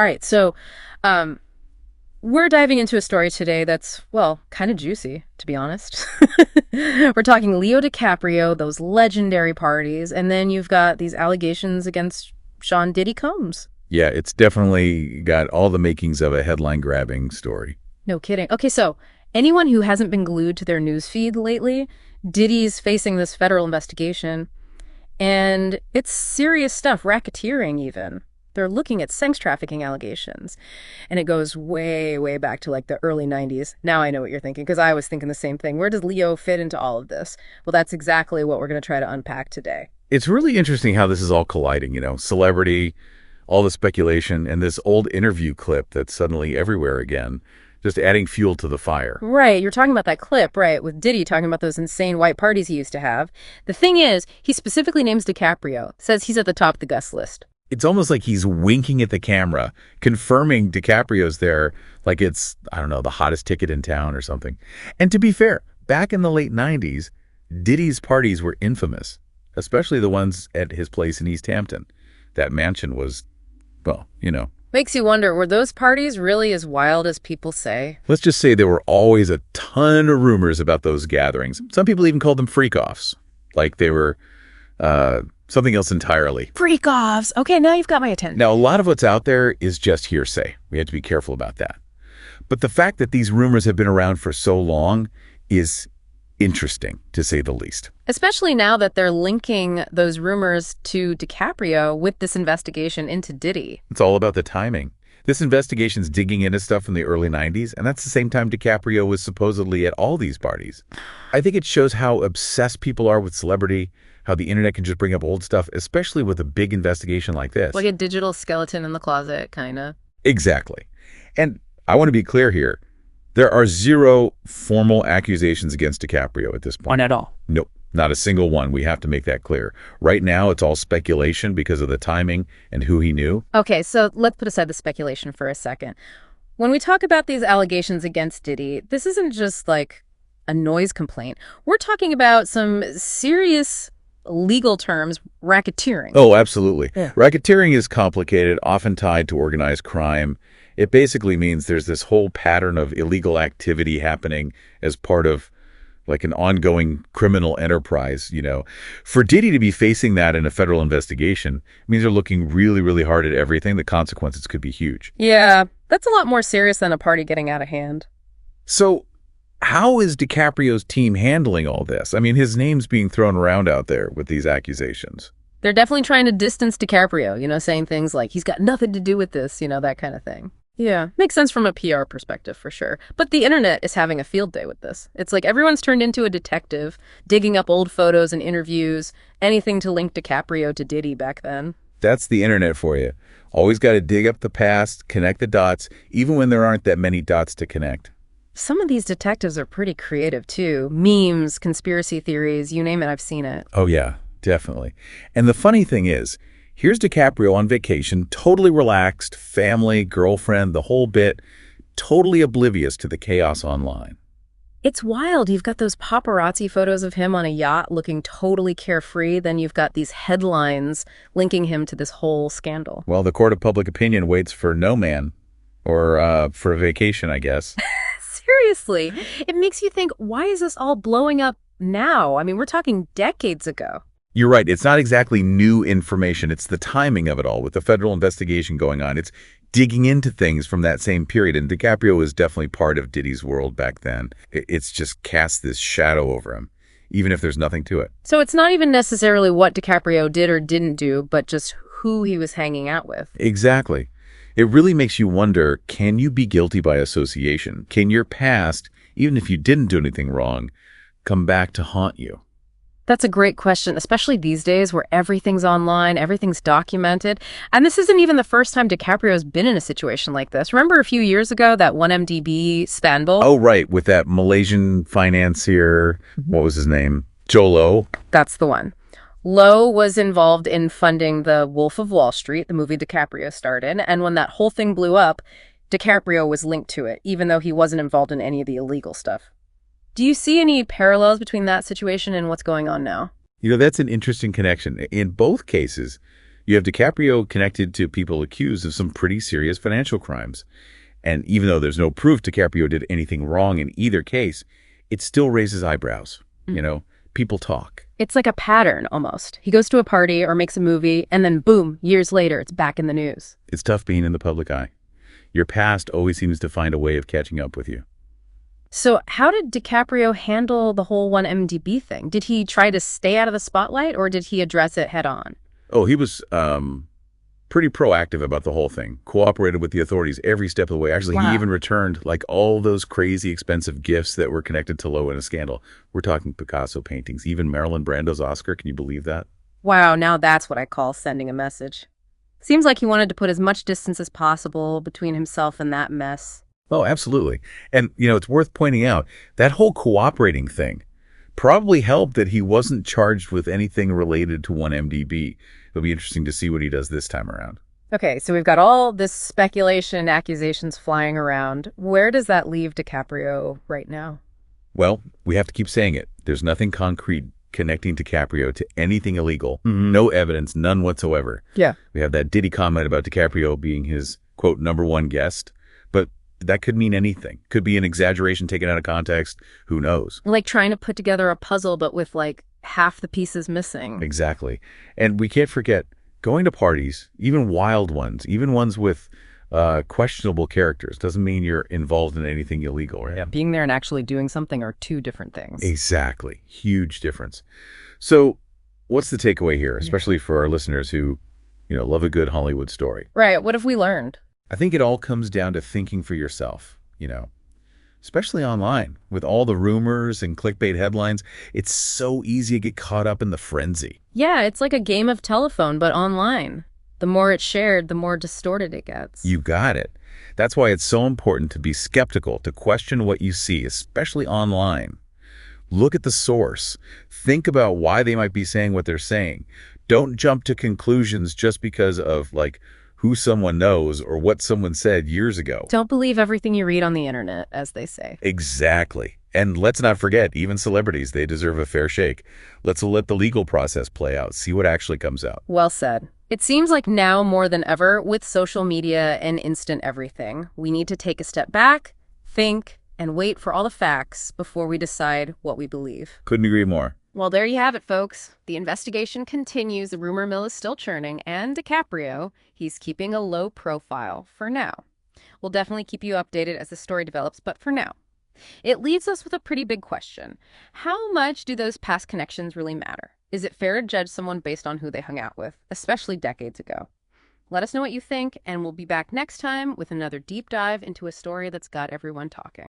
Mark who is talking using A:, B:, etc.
A: All right, so um, we're diving into a story today that's, well, kind of juicy, to be honest. We're talking Leo DiCaprio, those legendary parties, and then you've got these allegations against Sean Diddy Combs.
B: Yeah, it's definitely got all the makings of a headline-grabbing story.
A: No kidding. Okay, so anyone who hasn't been glued to their news feed lately, Diddy's facing this federal investigation, and it's serious stuff, racketeering even. They're looking at sex trafficking allegations, and it goes way, way back to like the early 90s. Now I know what you're thinking, because I was thinking the same thing. Where does Leo fit into all of this? Well, that's exactly what we're going to try to unpack today.
B: It's really interesting how this is all colliding, celebrity, all the speculation, and this old interview clip that's suddenly everywhere again, just adding fuel to the fire.
A: Right, you're talking about that clip, right, with Diddy talking about those insane white parties he used to have. The thing is, he specifically names DiCaprio, says he's at the top of the guest list.
B: It's almost like he's winking at the camera, confirming DiCaprio's there like it's, I don't know, the hottest ticket in town or something. And to be fair, back in the late 90s, Diddy's parties were infamous, especially the ones at his place in East Hampton. That mansion was, well,
A: Makes you wonder, were those parties really as wild as people say?
B: Let's just say there were always a ton of rumors about those gatherings. Some people even called them freak-offs, like they were something else entirely.
A: Freak-offs. Okay, now you've got my attention.
B: Now, a lot of what's out there is just hearsay. We have to be careful about that. But the fact that these rumors have been around for so long is interesting, to say the least.
A: Especially now that they're linking those rumors to DiCaprio with this investigation into Diddy.
B: It's all about the timing. This investigation's digging into stuff from the early 90s, and that's the same time DiCaprio was supposedly at all these parties. I think it shows how obsessed people are with celebrity, how the internet can just bring up old stuff, especially with a big investigation like this.
A: Like a digital skeleton in the closet, kind of.
B: Exactly. And I want to be clear here. There are zero formal accusations against DiCaprio at this point.
A: One at all?
B: Nope, not a single one. We have to make that clear. Right now, it's all speculation because of the timing and who he knew.
A: Okay, so let's put aside the speculation for a second. When we talk about these allegations against Diddy, this isn't just like a noise complaint. We're talking about some serious legal terms, racketeering.
B: Oh, absolutely.
A: Yeah.
B: Racketeering is complicated, often tied to organized crime. It basically means there's this whole pattern of illegal activity happening as part of like an ongoing criminal enterprise, For Diddy to be facing that in a federal investigation means they're looking really, really hard at everything. The consequences could be huge.
A: Yeah, that's a lot more serious than a party getting out of hand.
B: So how is DiCaprio's team handling all this? I mean, his name's being thrown around out there with these accusations.
A: They're definitely trying to distance DiCaprio, saying things like, he's got nothing to do with this, that kind of thing. Yeah, makes sense from a PR perspective for sure. But the internet is having a field day with this. It's like everyone's turned into a detective, digging up old photos and interviews, anything to link DiCaprio to Diddy back then.
B: That's the internet for you. Always got to dig up the past, connect the dots, even when there aren't that many dots to connect.
A: Some of these detectives are pretty creative too. Memes, conspiracy theories, you name it, I've seen it.
B: Oh yeah, definitely. And the funny thing is, here's DiCaprio on vacation, totally relaxed, family, girlfriend, the whole bit, totally oblivious to the chaos online.
A: It's wild. You've got those paparazzi photos of him on a yacht looking totally carefree. Then you've got these headlines linking him to this whole scandal.
B: Well, the court of public opinion waits for no man, or for a vacation, I guess.
A: Seriously, it makes you think, why is this all blowing up now? I mean, we're talking decades ago.
B: You're right. It's not exactly new information. It's the timing of it all with the federal investigation going on. It's digging into things from that same period. And DiCaprio was definitely part of Diddy's world back then. It's just cast this shadow over him, even if there's nothing to it.
A: So it's not even necessarily what DiCaprio did or didn't do, but just who he was hanging out with.
B: Exactly. It really makes you wonder, can you be guilty by association? Can your past, even if you didn't do anything wrong, come back to haunt you?
A: That's a great question, especially these days where everything's online, everything's documented. And this isn't even the first time DiCaprio's been in a situation like this. Remember a few years ago, that 1MDB scandal?
B: Oh, right, with that Malaysian financier, what was his name? Joe Low?
A: That's the one. Lowe was involved in funding The Wolf of Wall Street, the movie DiCaprio starred in, and when that whole thing blew up, DiCaprio was linked to it, even though he wasn't involved in any of the illegal stuff. Do you see any parallels between that situation and what's going on now?
B: That's an interesting connection. In both cases, You have DiCaprio connected to people accused of some pretty serious financial crimes. And even though there's no proof DiCaprio did anything wrong in either case, it still raises eyebrows. You know, people talk.
A: It's like a pattern, almost. He goes to a party or makes a movie, and then boom, years later, it's back in the news.
B: It's tough being in the public eye. Your past always seems to find a way of catching up with you.
A: So how did DiCaprio handle the whole 1MDB thing? Did he try to stay out of the spotlight, or did he address it head on?
B: Oh, he was pretty proactive about the whole thing. Cooperated with the authorities every step of the way. Actually,
A: Wow.
B: He even returned like all those crazy expensive gifts that were connected to Lowe in a scandal. We're talking Picasso paintings, even Marilyn Brando's Oscar. Can you believe that?
A: Wow, now that's what I call sending a message. Seems like he wanted to put as much distance as possible between himself and that mess.
B: Oh, absolutely. And, it's worth pointing out that whole cooperating thing probably helped that he wasn't charged with anything related to 1MDB. It'll be interesting to see what he does this time around.
A: Okay, so we've got all this speculation, accusations flying around. Where does that leave DiCaprio right now?
B: Well, we have to keep saying it. There's nothing concrete connecting DiCaprio to anything illegal. No evidence, none whatsoever.
A: Yeah.
B: We have that Diddy comment about DiCaprio being his, quote, #1 guest. But that could mean anything. Could be an exaggeration taken out of context. Who knows?
A: Like trying to put together a puzzle, but with like half the pieces missing.
B: Exactly. And we can't forget going to parties, even wild ones, even ones with questionable characters, doesn't mean you're involved in anything illegal, right?
A: Yeah, being there and actually doing something are two different things.
B: Exactly. Huge difference. So what's the takeaway here, especially for our listeners who, love a good Hollywood story?
A: Right. What have we learned?
B: I think it all comes down to thinking for yourself, especially online with all the rumors and clickbait headlines. It's so easy to get caught up in the frenzy.
A: Yeah, it's like a game of telephone, but online. The more it's shared, the more distorted it gets.
B: You got it. That's why it's so important to be skeptical, to question what you see, especially online. Look at the source. Think about why they might be saying what they're saying. Don't jump to conclusions just because of, who someone knows or what someone said years ago.
A: Don't believe everything you read on the internet, as they say.
B: Exactly. And let's not forget, even celebrities, they deserve a fair shake. Let's let the legal process play out, see what actually comes out.
A: Well said. It seems like now more than ever, with social media and instant everything, we need to take a step back, think, and wait for all the facts before we decide what we believe.
B: Couldn't agree more.
A: Well, there you have it, folks. The investigation continues, the rumor mill is still churning, and DiCaprio, he's keeping a low profile for now. We'll definitely keep you updated as the story develops, but for now. It leaves us with a pretty big question. How much do those past connections really matter? Is it fair to judge someone based on who they hung out with, especially decades ago? Let us know what you think, and we'll be back next time with another deep dive into a story that's got everyone talking.